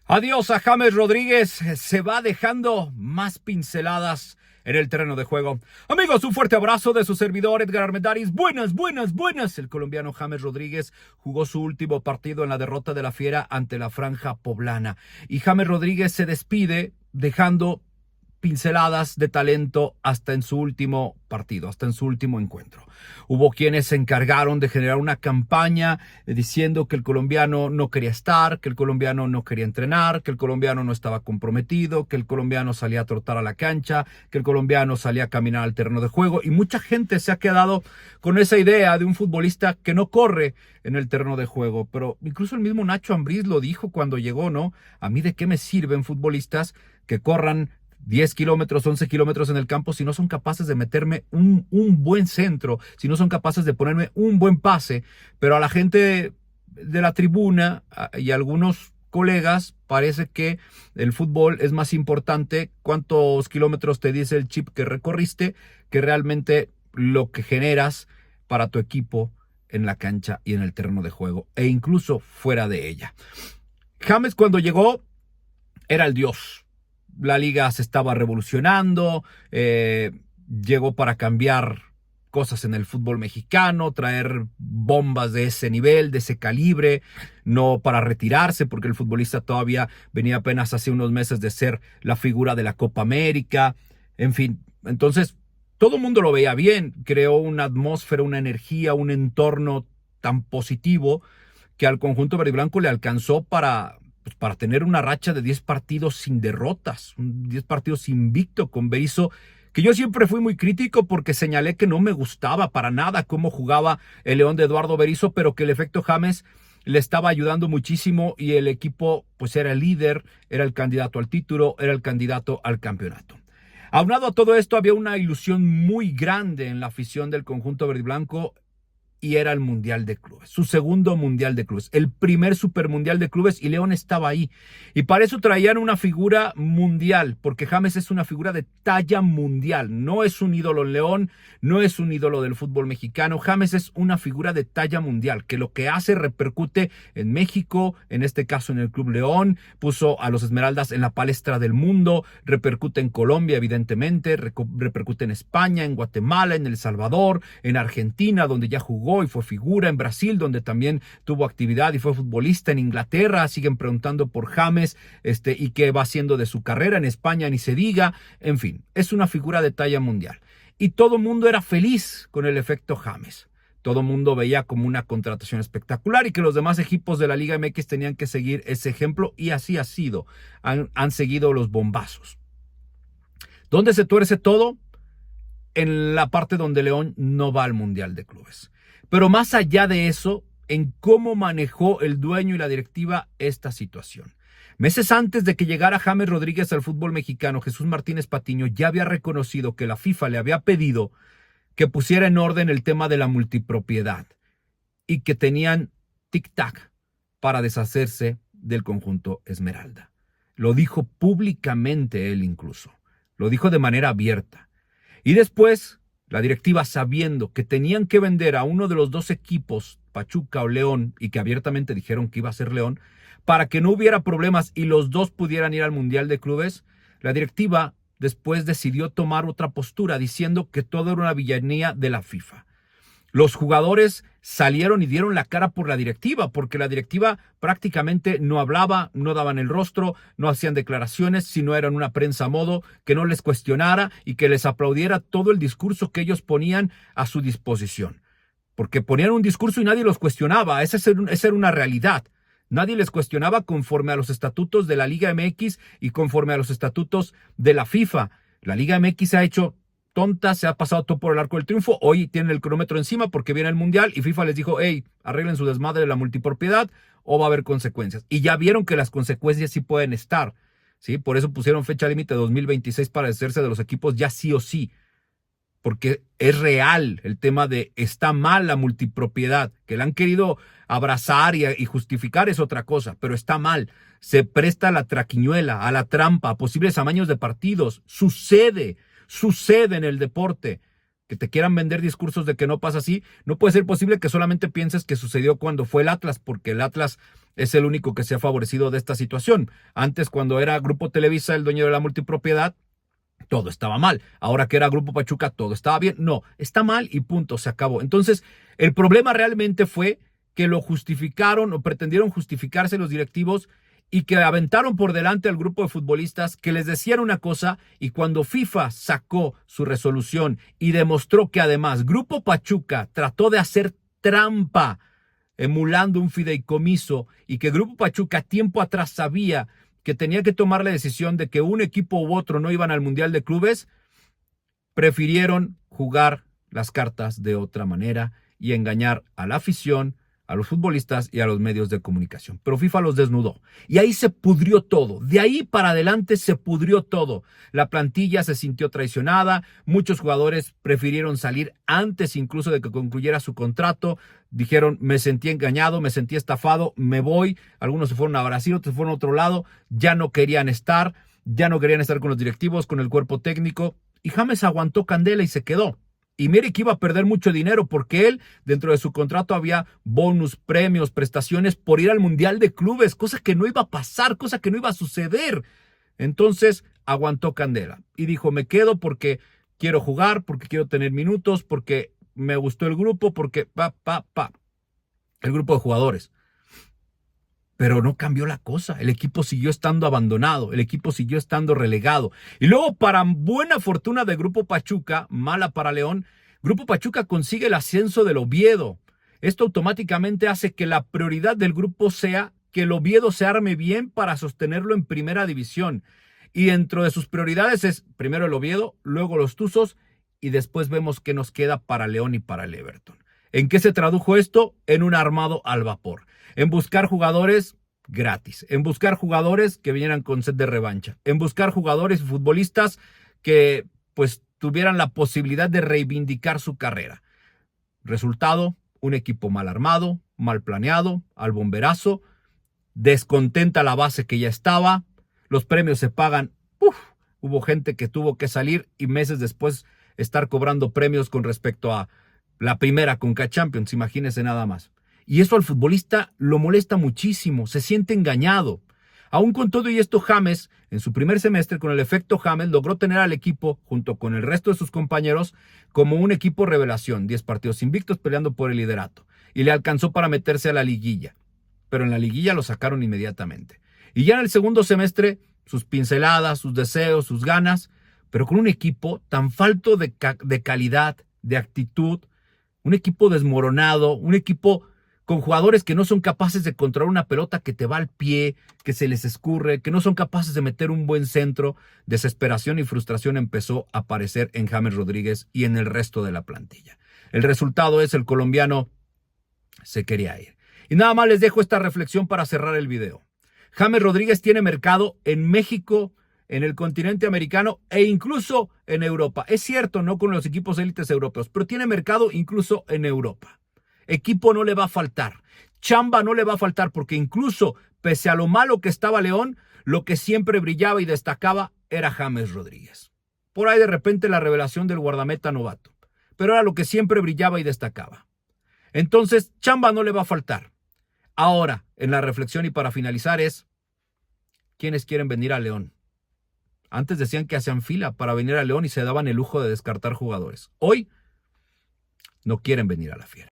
Adiós a James Rodríguez, se va dejando más pinceladas en el terreno de juego. Amigos, un fuerte abrazo de su servidor Edgar Armendáriz. Buenas. El colombiano James Rodríguez jugó su último partido en la derrota de la Fiera ante la Franja Poblana. Y James Rodríguez se despide dejando pinceladas de talento hasta en su último partido, hasta en su último encuentro. Hubo quienes se encargaron de generar una campaña diciendo que el colombiano no quería estar, que el colombiano no quería entrenar, que el colombiano no estaba comprometido, que el colombiano salía a trotar a la cancha, que el colombiano salía a caminar al terreno de juego, y mucha gente se ha quedado con esa idea de un futbolista que no corre en el terreno de juego. Pero incluso el mismo Nacho Ambriz lo dijo cuando llegó, ¿no? A mí, ¿de qué me sirven futbolistas que corran 10 kilómetros, 11 kilómetros en el campo si no son capaces de meterme un buen centro, si no son capaces de ponerme un buen pase? Pero a la gente de la tribuna y a algunos colegas parece que el fútbol es más importante cuántos kilómetros te dice el chip que recorriste que realmente lo que generas para tu equipo en la cancha y en el terreno de juego, e incluso fuera de ella. James, cuando llegó, era el dios. La liga se estaba revolucionando, llegó para cambiar cosas en el fútbol mexicano, traer bombas de ese nivel, de ese calibre, no para retirarse, porque el futbolista todavía venía apenas hace unos meses de ser la figura de la Copa América. En fin, entonces todo el mundo lo veía bien, creó una atmósfera, una energía, un entorno tan positivo que al conjunto verde y blanco le alcanzó para tener una racha de 10 partidos sin derrotas, 10 partidos invicto con Berizzo, que yo siempre fui muy crítico porque señalé que no me gustaba para nada cómo jugaba el León de Eduardo Berizzo, pero que el efecto James le estaba ayudando muchísimo y el equipo pues era el líder, era el candidato al título, era el candidato al campeonato. Aunado a todo esto, había una ilusión muy grande en la afición del conjunto verde y blanco, y era el Mundial de Clubes, su segundo Mundial de Clubes, el primer Supermundial de Clubes, y León estaba ahí. Y para eso traían una figura mundial, porque James es una figura de talla mundial, no es un ídolo en León, no es un ídolo del fútbol mexicano. James es una figura de talla mundial, que lo que hace repercute en México, en este caso en el Club León, puso a los Esmeraldas en la palestra del mundo, repercute en Colombia, evidentemente, repercute en España, en Guatemala, en El Salvador, en Argentina, donde ya jugó y fue figura, en Brasil, donde también tuvo actividad y fue futbolista, en Inglaterra siguen preguntando por James, y qué va haciendo de su carrera, en España ni se diga. En fin, es una figura de talla mundial. Y todo el mundo era feliz con el efecto James. Todo el mundo veía como una contratación espectacular y que los demás equipos de la Liga MX tenían que seguir ese ejemplo, y así ha sido. Han seguido los bombazos. ¿Dónde se tuerce todo? En la parte donde León no va al Mundial de Clubes. Pero más allá de eso, en cómo manejó el dueño y la directiva esta situación. Meses antes de que llegara James Rodríguez al fútbol mexicano, Jesús Martínez Patiño ya había reconocido que la FIFA le había pedido que pusiera en orden el tema de la multipropiedad y que tenían tic-tac para deshacerse del conjunto Esmeralda. Lo dijo públicamente él incluso. Lo dijo de manera abierta. Y después, la directiva, sabiendo que tenían que vender a uno de los dos equipos, Pachuca o León, y que abiertamente dijeron que iba a ser León, para que no hubiera problemas y los dos pudieran ir al Mundial de Clubes, la directiva después decidió tomar otra postura, diciendo que todo era una villanía de la FIFA. Los jugadores salieron y dieron la cara por la directiva, porque la directiva prácticamente no hablaba, no daban el rostro, no hacían declaraciones, sino eran una prensa a modo, que no les cuestionara y que les aplaudiera todo el discurso que ellos ponían a su disposición. Porque ponían un discurso y nadie los cuestionaba, esa era una realidad. Nadie les cuestionaba conforme a los estatutos de la Liga MX y conforme a los estatutos de la FIFA. La Liga MX ha hecho tonta, se ha pasado todo por el arco del triunfo. Hoy tienen el cronómetro encima porque viene el Mundial y FIFA les dijo, hey, arreglen su desmadre de la multipropiedad o va a haber consecuencias. Y ya vieron que las consecuencias sí pueden estar, ¿sí? Por eso pusieron fecha límite 2026 para deshacerse de los equipos ya sí o sí. Porque es real el tema de está mal la multipropiedad, que la han querido abrazar y justificar es otra cosa, pero está mal. Se presta a la traquiñuela, a la trampa, a posibles amaños de partidos. Sucede en el deporte. que te quieran vender discursos de que no pasa así. No puede ser posible que solamente pienses que sucedió cuando fue el Atlas, porque el Atlas es el único que se ha favorecido de esta situación. Antes, cuando era Grupo Televisa el dueño de la multipropiedad, todo estaba mal. Ahora que era Grupo Pachuca, todo estaba bien. No, está mal y punto, se acabó. Entonces, el problema realmente fue que lo justificaron o pretendieron justificarse los directivos y que aventaron por delante al grupo de futbolistas que les decían una cosa, y cuando FIFA sacó su resolución y demostró que además Grupo Pachuca trató de hacer trampa emulando un fideicomiso y que Grupo Pachuca tiempo atrás sabía que tenía que tomar la decisión de que un equipo u otro no iban al Mundial de Clubes, prefirieron jugar las cartas de otra manera y engañar a la afición, a los futbolistas y a los medios de comunicación. Pero FIFA los desnudó. Y ahí se pudrió todo. De ahí para adelante se pudrió todo. La plantilla se sintió traicionada. Muchos jugadores prefirieron salir antes incluso de que concluyera su contrato. Dijeron, me sentí engañado, me sentí estafado, me voy. Algunos se fueron a Brasil, otros se fueron a otro lado. Ya no querían estar con los directivos, con el cuerpo técnico. Y James aguantó candela y se quedó. Y mire que iba a perder mucho dinero porque él, dentro de su contrato había bonus, premios, prestaciones por ir al Mundial de Clubes, cosa que no iba a pasar, cosa que no iba a suceder. Entonces aguantó candela y dijo, me quedo porque quiero jugar, porque quiero tener minutos, porque me gustó el grupo, porque el grupo de jugadores. Pero no cambió la cosa, el equipo siguió estando abandonado, el equipo siguió estando relegado. Y luego, para buena fortuna de Grupo Pachuca, mala para León, Grupo Pachuca consigue el ascenso del Oviedo. Esto automáticamente hace que la prioridad del grupo sea que el Oviedo se arme bien para sostenerlo en primera división. Y dentro de sus prioridades es primero el Oviedo, luego los Tuzos y después vemos qué nos queda para León y para el Everton. ¿En qué se tradujo esto? En un armado al vapor. En buscar jugadores gratis, en buscar jugadores que vinieran con sed de revancha, en buscar jugadores y futbolistas que pues tuvieran la posibilidad de reivindicar su carrera. Resultado, un equipo mal armado, mal planeado, al bomberazo, descontenta la base que ya estaba, los premios se pagan, hubo gente que tuvo que salir y meses después estar cobrando premios con respecto a la primera Conca Champions, imagínense nada más. Y eso al futbolista lo molesta muchísimo, se siente engañado. Aún con todo y esto, James, en su primer semestre, con el efecto James, logró tener al equipo, junto con el resto de sus compañeros, como un equipo revelación, 10 partidos invictos peleando por el liderato. Y le alcanzó para meterse a la liguilla. Pero en la liguilla lo sacaron inmediatamente. Y ya en el segundo semestre, sus pinceladas, sus deseos, sus ganas, pero con un equipo tan falto de calidad, de actitud, un equipo desmoronado, un equipo con jugadores que no son capaces de controlar una pelota que te va al pie, que se les escurre, que no son capaces de meter un buen centro. Desesperación y frustración empezó a aparecer en James Rodríguez y en el resto de la plantilla. El resultado es el colombiano se quería ir. Y nada más les dejo esta reflexión para cerrar el video. James Rodríguez tiene mercado en México, en el continente americano e incluso en Europa. Es cierto, no con los equipos élites europeos, pero tiene mercado incluso en Europa. Equipo no le va a faltar, chamba no le va a faltar, porque incluso pese a lo malo que estaba León, lo que siempre brillaba y destacaba era James Rodríguez. Por ahí de repente la revelación del guardameta novato, pero era lo que siempre brillaba y destacaba. Entonces, chamba no le va a faltar. Ahora, en la reflexión y para finalizar es, ¿quiénes quieren venir a León? Antes decían que hacían fila para venir a León y se daban el lujo de descartar jugadores. Hoy no quieren venir a la Fiera.